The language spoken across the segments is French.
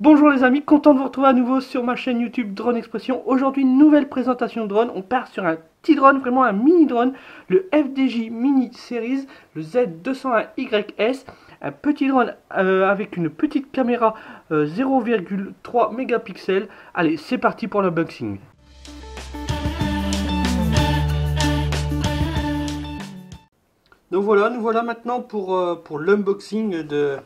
Bonjour les amis, content de vous retrouver à nouveau sur ma chaîne YouTube Drone Expression. Aujourd'hui, une nouvelle présentation de drone. On part sur un petit drone, vraiment un mini drone, le FDJ Mini Series, le Z201YS. Un petit drone avec une petite caméra 0,3 mégapixels. Allez, c'est parti pour l'unboxing. Donc voilà, nous voilà maintenant pour l'unboxing de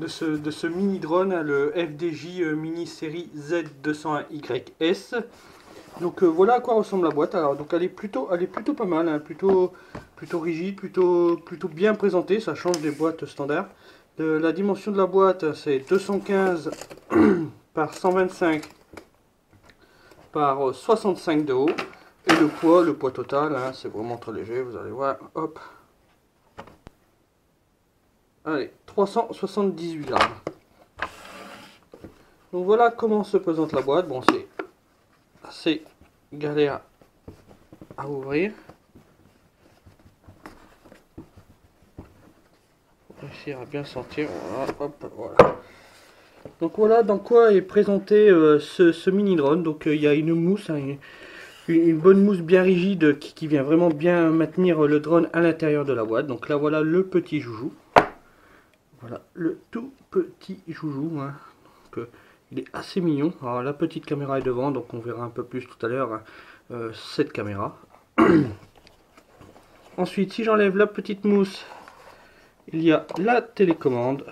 ce mini drone, le FDJ Mini Série Z201YS. Donc voilà à quoi ressemble la boîte. Alors donc elle est plutôt pas mal, hein, plutôt rigide, plutôt bien présentée. Ça change des boîtes standards. La dimension de la boîte, c'est 215 par 125 par 65 de haut. Et le poids total, hein, c'est vraiment très léger. Vous allez voir, hop. Allez, 378 grammes. Donc voilà comment se présente la boîte. Bon, c'est assez galère à ouvrir. Faut réussir à bien sortir. Voilà, hop, voilà. Donc voilà dans quoi est présenté ce mini drone. Donc il y a une mousse, hein, une bonne mousse bien rigide qui vient vraiment bien maintenir le drone à l'intérieur de la boîte. Donc là voilà le petit joujou. Voilà le tout petit joujou, hein. Donc, il est assez mignon. Alors la petite caméra est devant, donc on verra un peu plus tout à l'heure, hein, cette caméra. Ensuite, si j'enlève la petite mousse, il y a la télécommande.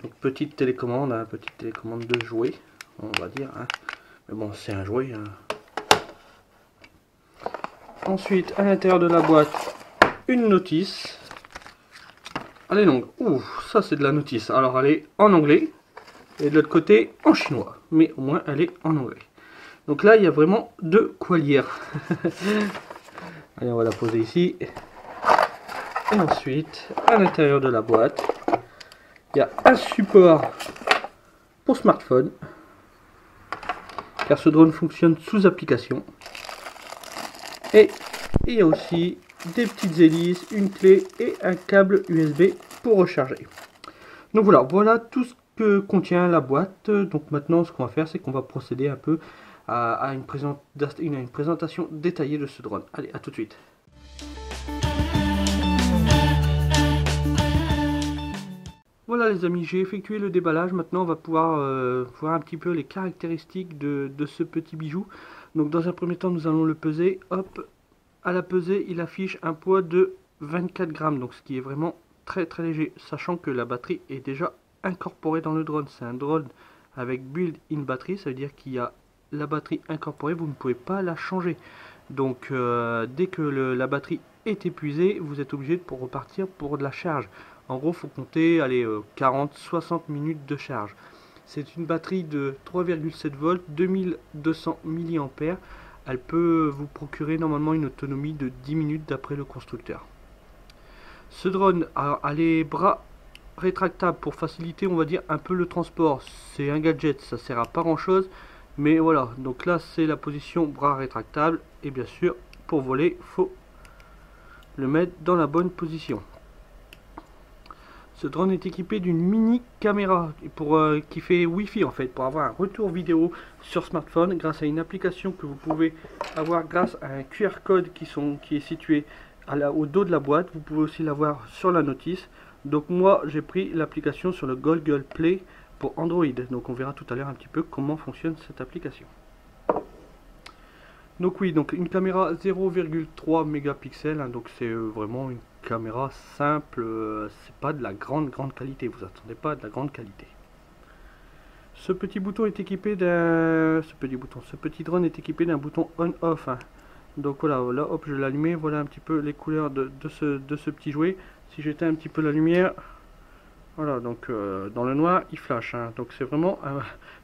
Donc petite télécommande de jouet, on va dire, hein. Mais bon, c'est un jouet, hein. Ensuite, à l'intérieur de la boîte, une notice. Elle est longue. Ouh, ça c'est de la notice. Alors elle est en anglais et de l'autre côté en chinois. Mais au moins elle est en anglais. Donc là il y a vraiment de quoi lire. Allez, on va la poser ici. Et ensuite, à l'intérieur de la boîte, il y a un support pour smartphone. Car ce drone fonctionne sous application. Et il y a aussi des petites hélices, une clé et un câble USB pour recharger. Donc voilà tout ce que contient la boîte. Donc maintenant ce qu'on va faire, c'est qu'on va procéder un peu à une présentation détaillée de ce drone. Allez, à tout de suite. Voilà les amis, j'ai effectué le déballage. Maintenant on va pouvoir voir un petit peu les caractéristiques de ce petit bijou. Donc dans un premier temps nous allons le peser. Hop, à la pesée il affiche un poids de 24 grammes, donc ce qui est vraiment très léger, sachant que la batterie est déjà incorporée dans le drone. C'est un drone avec built-in batterie, ça veut dire qu'il y a la batterie incorporée, vous ne pouvez pas la changer. Donc dès que la batterie est épuisée, vous êtes obligé de repartir pour de la charge. En gros, il faut compter 40-60 minutes de charge. C'est une batterie de 3,7 volts, 2200 mAh. Elle peut vous procurer normalement une autonomie de 10 minutes d'après le constructeur. Ce drone a les bras rétractables pour faciliter, on va dire, un peu le transport. C'est un gadget, ça sert à pas grand chose, mais voilà. Donc là c'est la position bras rétractable, et bien sûr pour voler faut le mettre dans la bonne position. Ce drone est équipé d'une mini caméra qui fait Wi-Fi en fait, pour avoir un retour vidéo sur smartphone grâce à une application que vous pouvez avoir grâce à un QR code qui est situé au dos de la boîte. Vous pouvez aussi l'avoir sur la notice. Donc moi j'ai pris l'application sur le Google Play pour Android. Donc on verra tout à l'heure un petit peu comment fonctionne cette application. Donc oui, donc une caméra 0,3 mégapixels, hein, donc c'est vraiment une caméra simple, c'est pas de la grande qualité, vous attendez pas de la grande qualité. Ce petit bouton est équipé ce petit drone est équipé d'un bouton on-off, hein. Donc voilà, là hop je l'ai allumé, voilà un petit peu les couleurs de ce petit jouet. Si j'éteins un petit peu la lumière, voilà, donc dans le noir il flash, hein. Donc c'est vraiment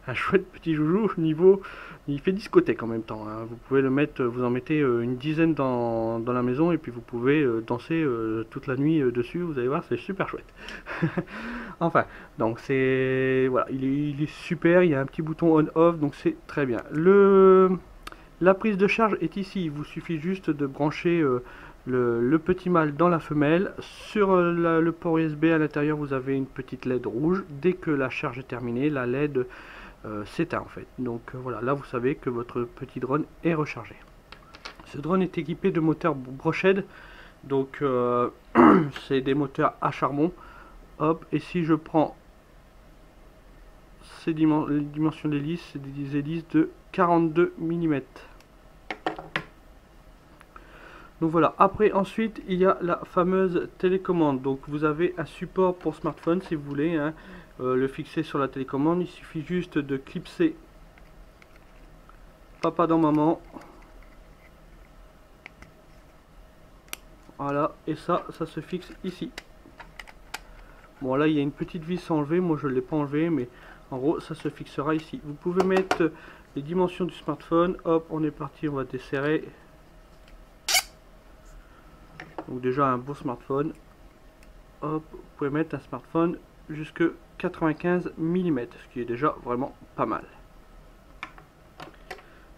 un chouette petit joujou. Niveau, il fait discothèque en même temps, hein. Vous pouvez le mettre, vous en mettez une dizaine dans la maison et puis vous pouvez danser toute la nuit dessus. Vous allez voir, c'est super chouette. Enfin, donc c'est voilà, il est super. Il y a un petit bouton on/off, donc c'est très bien. La prise de charge est ici. Il vous suffit juste de brancher le petit mâle dans la femelle. Sur le port USB à l'intérieur, vous avez une petite LED rouge. Dès que la charge est terminée, la LED s'éteint en fait. Donc voilà, là vous savez que votre petit drone est rechargé. Ce drone est équipé de moteurs Brochead. Donc c'est des moteurs à charbon. Hop, et si je prends les dimensions d'hélice, c'est des hélices de 42 mm. Donc voilà, après ensuite il y a la fameuse télécommande. Donc vous avez un support pour smartphone si vous voulez hein, le fixer sur la télécommande. Il suffit juste de clipser papa dans maman. Voilà, et ça se fixe ici. Bon là il y a une petite vis à enlever, moi je ne l'ai pas enlevé, mais en gros ça se fixera ici. Vous pouvez mettre les dimensions du smartphone, hop on est parti, on va desserrer. Donc déjà un beau smartphone, hop vous pouvez mettre un smartphone jusque 95 mm, ce qui est déjà vraiment pas mal.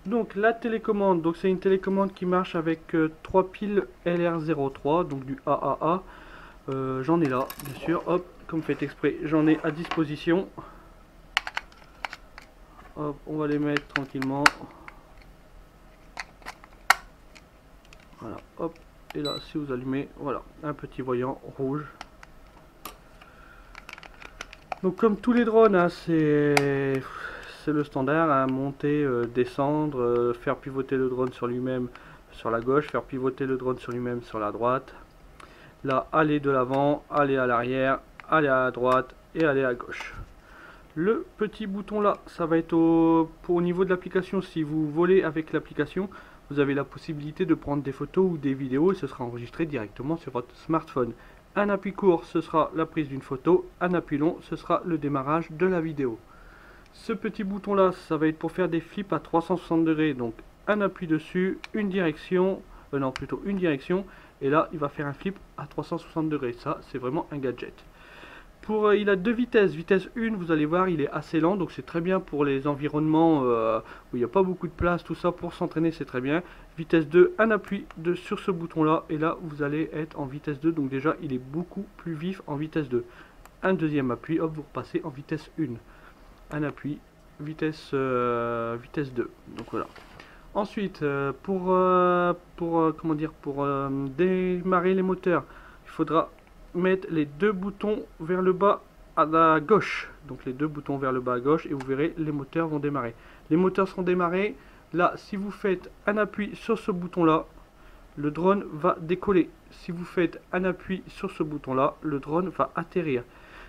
Donc la télécommande, donc c'est une télécommande qui marche avec 3 piles LR03, donc du AAA. J'en ai là, bien sûr, hop, comme fait exprès, j'en ai à disposition. Hop, on va les mettre tranquillement. Voilà, hop, et là, si vous allumez, voilà, un petit voyant rouge. Donc comme tous les drones, hein, c'est le standard, hein, monter, descendre, faire pivoter le drone sur lui-même sur la gauche, faire pivoter le drone sur lui-même sur la droite. Là, aller de l'avant, aller à l'arrière, aller à droite et aller à gauche. Le petit bouton là, ça va être au niveau de l'application. Si vous volez avec l'application, vous avez la possibilité de prendre des photos ou des vidéos et ce sera enregistré directement sur votre smartphone. Un appui court, ce sera la prise d'une photo. Un appui long, ce sera le démarrage de la vidéo. Ce petit bouton là, ça va être pour faire des flips à 360 degrés. Donc un appui dessus, une direction, non plutôt une direction. Et là, il va faire un flip à 360 degrés. Ça, c'est vraiment un gadget. Il a deux vitesses. Vitesse 1, vous allez voir, il est assez lent. Donc, c'est très bien pour les environnements où il n'y a pas beaucoup de place. Tout ça, pour s'entraîner, c'est très bien. Vitesse 2, un appui sur ce bouton-là. Et là, vous allez être en vitesse 2. Donc, déjà, il est beaucoup plus vif en vitesse 2. Un deuxième appui, hop, vous repassez en vitesse 1. Un appui, vitesse 2. Donc, voilà. Ensuite, pour démarrer les moteurs, il faudra mettre les deux boutons vers le bas à la gauche. Donc les deux boutons vers le bas à gauche et vous verrez les moteurs vont démarrer. Les moteurs seront démarrés. Là, si vous faites un appui sur ce bouton-là, le drone va décoller. Si vous faites un appui sur ce bouton-là, le drone va atterrir.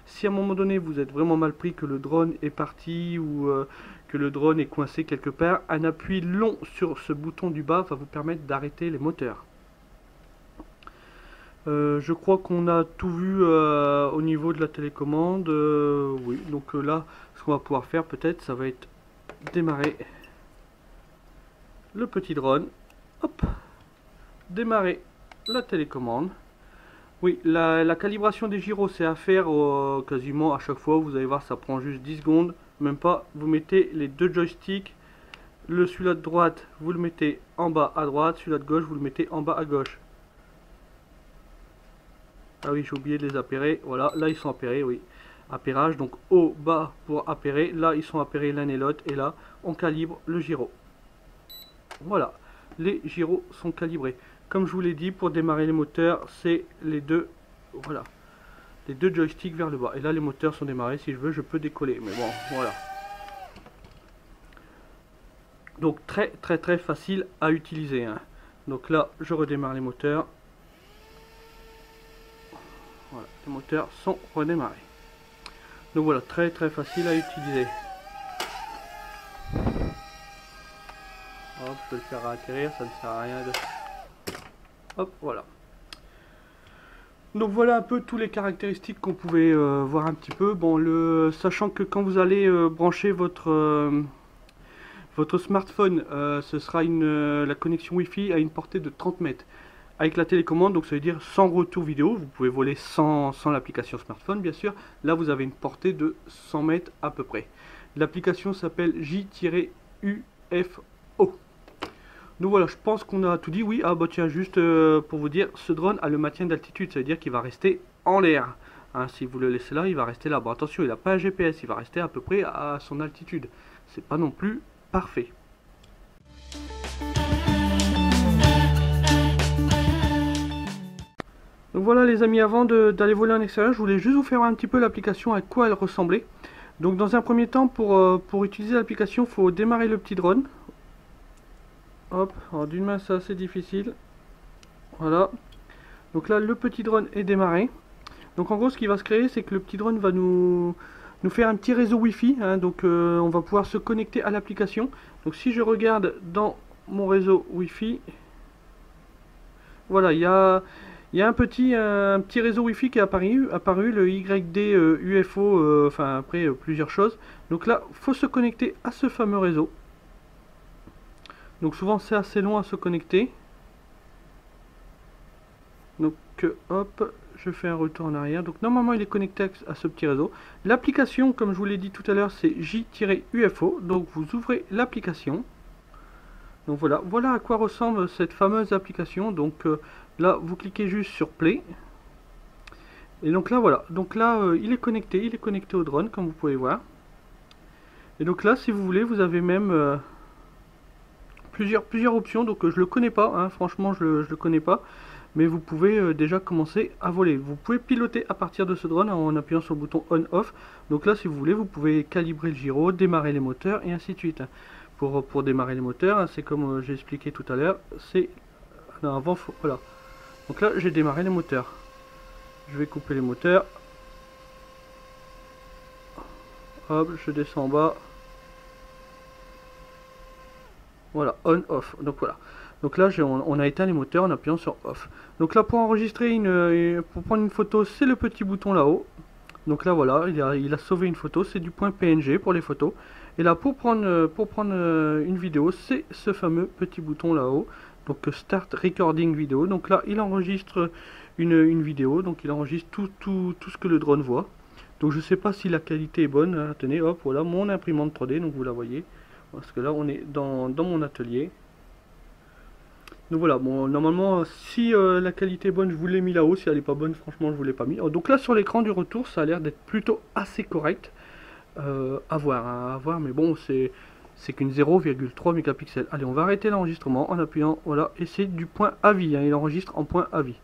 Si à un moment donné vous êtes vraiment mal pris, que le drone est parti ou que le drone est coincé quelque part, un appui long sur ce bouton du bas va vous permettre d'arrêter les moteurs. Je crois qu'on a tout vu au niveau de la télécommande. Oui, donc là, ce qu'on va pouvoir faire peut-être, ça va être démarrer le petit drone. Hop, démarrer la télécommande. Oui, la calibration des gyros, c'est à faire quasiment à chaque fois. Vous allez voir, ça prend juste 10 secondes. Même pas, vous mettez les deux joysticks. Celui-là de droite, vous le mettez en bas à droite. Celui-là de gauche, vous le mettez en bas à gauche. Ah oui, j'ai oublié de les appairer. Voilà, là ils sont appairés, oui. Appairage, donc haut, bas pour appairer. Là, ils sont appairés l'un et l'autre. Et là, on calibre le gyro. Voilà, les gyros sont calibrés. Comme je vous l'ai dit, pour démarrer les moteurs, c'est les deux, voilà, les deux joysticks vers le bas. Et là, les moteurs sont démarrés. Si je veux, je peux décoller. Mais bon, voilà. Donc très facile à utiliser. Hein. Donc là, je redémarre les moteurs. Voilà, les moteurs sont redémarrés. Donc voilà, très facile à utiliser. Hop, je peux le faire atterrir, ça ne sert à rien de... Hop, voilà. Donc voilà un peu toutes les caractéristiques qu'on pouvait voir un petit peu. Bon, sachant que quand vous allez brancher votre smartphone, ce sera la connexion Wi-Fi à une portée de 30 mètres. Avec la télécommande, donc ça veut dire sans retour vidéo, vous pouvez voler sans l'application smartphone bien sûr. Là vous avez une portée de 100 mètres à peu près. L'application s'appelle J-UFO. Donc voilà, je pense qu'on a tout dit. Oui, ah bah tiens, juste pour vous dire, ce drone a le maintien d'altitude, ça veut dire qu'il va rester en l'air. Hein, si vous le laissez là, il va rester là. Bon, attention, il n'a pas un GPS, il va rester à peu près à son altitude. C'est pas non plus parfait. Donc voilà les amis, avant d'aller voler en extérieur, je voulais juste vous faire un petit peu l'application, à quoi elle ressemblait. Donc dans un premier temps, pour utiliser l'application, il faut démarrer le petit drone. Hop, alors d'une main c'est assez difficile. Voilà. Donc là le petit drone est démarré. Donc en gros ce qui va se créer, c'est que le petit drone va nous faire un petit réseau Wi-Fi. Hein, donc on va pouvoir se connecter à l'application. Donc si je regarde dans mon réseau Wi-Fi, voilà, il y a un petit réseau Wi-Fi qui est apparu le YD UFO, enfin après plusieurs choses. Donc là, il faut se connecter à ce fameux réseau. Donc souvent c'est assez long à se connecter. Donc hop, je fais un retour en arrière. Donc normalement il est connecté à ce petit réseau. L'application, comme je vous l'ai dit tout à l'heure, c'est J-UFO. Donc vous ouvrez l'application. Donc voilà à quoi ressemble cette fameuse application. Donc là vous cliquez juste sur Play. Et donc là voilà, donc là il est connecté au drone comme vous pouvez voir. Et donc là si vous voulez, vous avez même plusieurs options. Donc je le connais pas, hein, franchement je le connais pas. Mais vous pouvez déjà commencer à voler. Vous pouvez piloter à partir de ce drone en appuyant sur le bouton on-off. Donc là si vous voulez, vous pouvez calibrer le gyro, démarrer les moteurs et ainsi de suite. Pour démarrer les moteurs, c'est comme j'ai expliqué tout à l'heure, c'est avant, voilà. Donc là j'ai démarré les moteurs. Je vais couper les moteurs. Hop, je descends en bas. Voilà, on off. Donc voilà. Donc là on a éteint les moteurs en appuyant sur off. Donc là pour enregistrer pour prendre une photo, c'est le petit bouton là-haut. Donc là voilà, il a sauvé une photo, c'est du point PNG pour les photos. Et là pour prendre une vidéo, c'est ce fameux petit bouton là-haut. Donc Start Recording Video. Donc là il enregistre une vidéo, donc il enregistre tout ce que le drone voit. Donc je sais pas si la qualité est bonne. Hein. Tenez, hop, voilà mon imprimante 3D, donc vous la voyez. Parce que là on est dans mon atelier. Donc voilà, bon, normalement, si la qualité est bonne, je vous l'ai mis là-haut. Si elle n'est pas bonne, franchement, je vous l'ai pas mis. Donc là, sur l'écran du retour, ça a l'air d'être plutôt assez correct. À voir, mais bon, c'est qu'une 0,3 mégapixels. Allez, on va arrêter l'enregistrement en appuyant, voilà, et c'est du point à vie, hein, il enregistre en point à vie.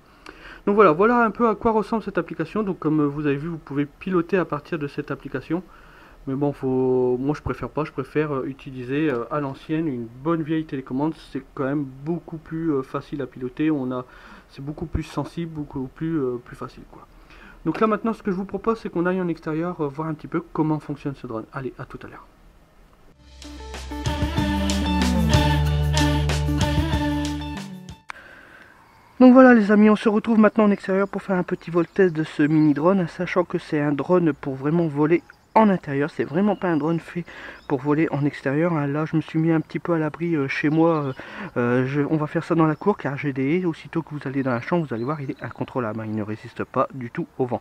Donc voilà un peu à quoi ressemble cette application. Donc comme vous avez vu, vous pouvez piloter à partir de cette application. Mais bon, moi je préfère pas, je préfère utiliser à l'ancienne une bonne vieille télécommande. C'est quand même beaucoup plus facile à piloter, c'est beaucoup plus sensible, beaucoup plus facile quoi. Donc là maintenant ce que je vous propose c'est qu'on aille en extérieur voir un petit peu comment fonctionne ce drone. Allez, à tout à l'heure. Donc voilà les amis, on se retrouve maintenant en extérieur pour faire un petit vol test de ce mini drone, sachant que c'est un drone pour vraiment voler en intérieur, c'est vraiment pas un drone fait pour voler en extérieur. Hein. Là je me suis mis un petit peu à l'abri chez moi, on va faire ça dans la cour car j'ai des haies. Aussitôt que vous allez dans la chambre, vous allez voir, il est incontrôlable, hein. Il ne résiste pas du tout au vent.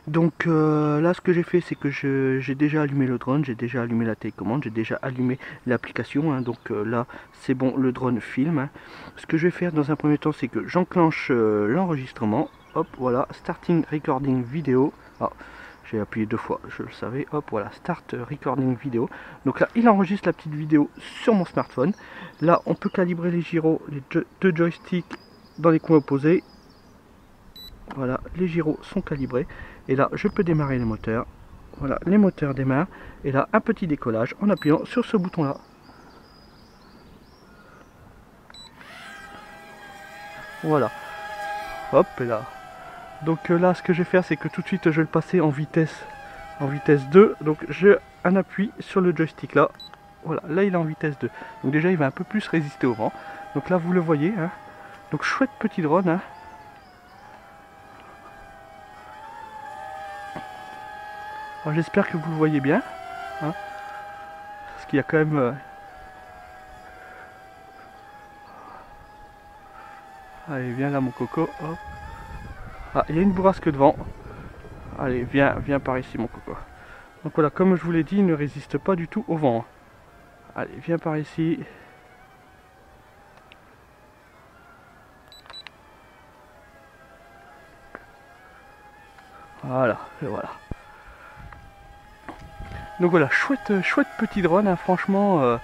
Donc là ce que j'ai fait, c'est que j'ai déjà allumé le drone, j'ai déjà allumé la télécommande, j'ai déjà allumé l'application, hein. Donc là c'est bon, le drone filme, hein. Ce que je vais faire dans un premier temps, c'est que j'enclenche l'enregistrement. Hop, voilà, starting recording vidéo. Ah, j'ai appuyé 2 fois, je le savais. Hop, voilà, start recording vidéo. Donc là, il enregistre la petite vidéo sur mon smartphone. Là, on peut calibrer les gyros, les deux joysticks dans les coins opposés. Voilà, les gyros sont calibrés. Et là, je peux démarrer les moteurs. Voilà, les moteurs démarrent. Et là, un petit décollage en appuyant sur ce bouton-là. Voilà. Hop, et là. Donc là ce que je vais faire, c'est que tout de suite je vais le passer en vitesse 2. Donc j'ai un appui sur le joystick là. Voilà, là il est en vitesse 2. Donc déjà il va un peu plus résister au vent. Donc là vous le voyez, hein. Donc chouette petit drone, hein. Alors j'espère que vous le voyez bien, hein. Parce qu'il y a quand même allez, viens là mon coco, hop. Ah, il y a une bourrasque de vent. Allez, viens par ici mon coco. Donc voilà, comme je vous l'ai dit, il ne résiste pas du tout au vent. Allez, viens par ici. Voilà, et voilà. Donc voilà, chouette petit drone, hein, franchement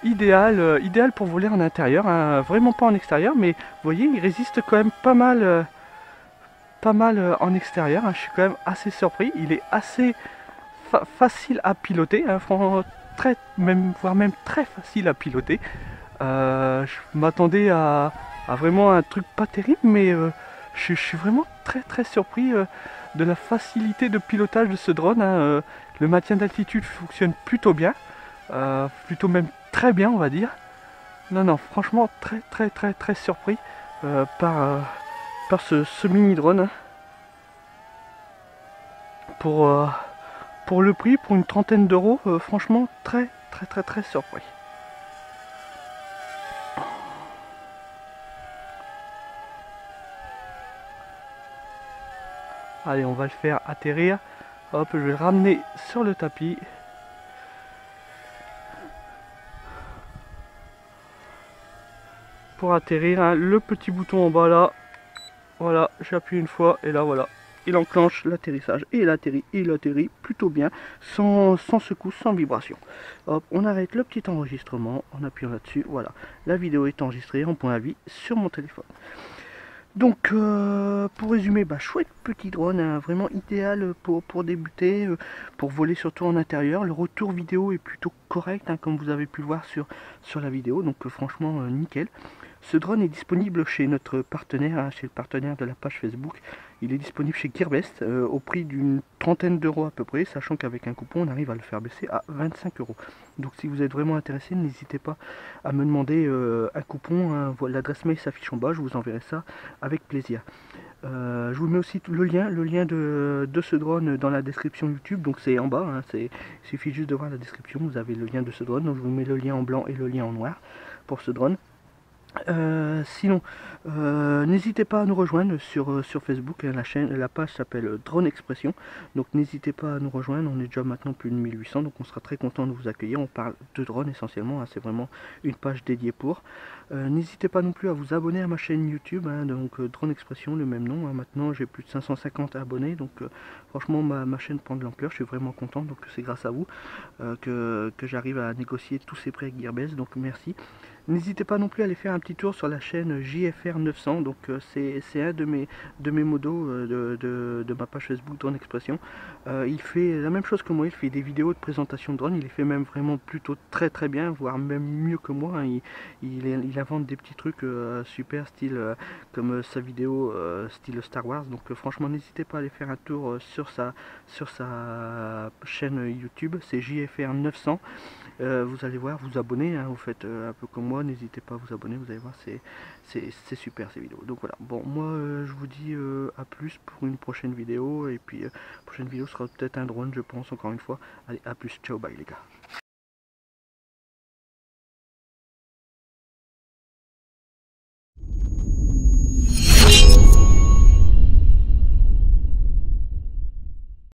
idéal pour voler en intérieur, hein, vraiment pas en extérieur, mais vous voyez, il résiste quand même pas mal en extérieur, hein, je suis quand même assez surpris, il est assez facile à piloter, hein, voire même très facile à piloter. Je m'attendais à vraiment un truc pas terrible, mais je suis vraiment très surpris de la facilité de pilotage de ce drone, hein. Le maintien d'altitude fonctionne plutôt bien, plutôt même très bien on va dire. Non, franchement très surpris par ce mini drone, hein. Pour le prix, pour une trentaine d'euros, franchement très surpris. Allez, on va le faire atterrir. Hop, je vais le ramener sur le tapis. Pour atterrir, hein, le petit bouton en bas là. Voilà, j'appuie une fois et là voilà. Il enclenche l'atterrissage et il atterrit plutôt bien, sans secousse, sans vibration. Hop, on arrête le petit enregistrement en appuyant là-dessus. Voilà, la vidéo est enregistrée en point à vie sur mon téléphone. Donc pour résumer, chouette petit drone, hein, vraiment idéal pour débuter, pour voler surtout en intérieur. Le retour vidéo est plutôt correct, hein, comme vous avez pu le voir sur la vidéo, donc franchement nickel. Ce drone est disponible chez notre partenaire, hein, chez le partenaire de la page Facebook. Il est disponible chez Gearbest au prix d'une trentaine d'euros à peu près, sachant qu'avec un coupon on arrive à le faire baisser à 25 euros. Donc si vous êtes vraiment intéressé, n'hésitez pas à me demander un coupon, hein, l'adresse mail s'affiche en bas, je vous enverrai ça avec plaisir. Je vous mets aussi le lien de ce drone dans la description YouTube, donc c'est en bas, hein, il suffit juste de voir la description, vous avez le lien de ce drone, donc je vous mets le lien en blanc et le lien en noir pour ce drone. Sinon, n'hésitez pas à nous rejoindre sur Facebook, hein, la page s'appelle Drone Expression, donc n'hésitez pas à nous rejoindre, on est déjà maintenant plus de 1800, donc on sera très content de vous accueillir, on parle de drone essentiellement, hein, c'est vraiment une page dédiée pour. N'hésitez pas non plus à vous abonner à ma chaîne YouTube, hein, donc Drone Expression, le même nom, hein, maintenant j'ai plus de 550 abonnés, donc franchement ma chaîne prend de l'ampleur, je suis vraiment content, donc c'est grâce à vous que j'arrive à négocier tous ces prêts avec Gearbest, donc merci. N'hésitez pas non plus à aller faire un petit tour sur la chaîne JFR 900, donc c'est un de mes modos de ma page Facebook Drone Expression. Il fait la même chose que moi, il fait des vidéos de présentation de drone, il les fait même vraiment plutôt très bien, voire même mieux que moi, hein. Il invente des petits trucs super style comme sa vidéo style Star Wars, donc franchement n'hésitez pas à aller faire un tour sur sa chaîne YouTube, c'est JFR 900. Vous allez voir, vous abonner, hein, vous faites un peu comme moi, n'hésitez pas à vous abonner, vous allez voir, c'est super ces vidéos. Donc voilà, bon, moi je vous dis à plus pour une prochaine vidéo, et puis prochaine vidéo sera peut-être un drone, je pense, encore une fois. Allez, à plus, ciao, bye les gars.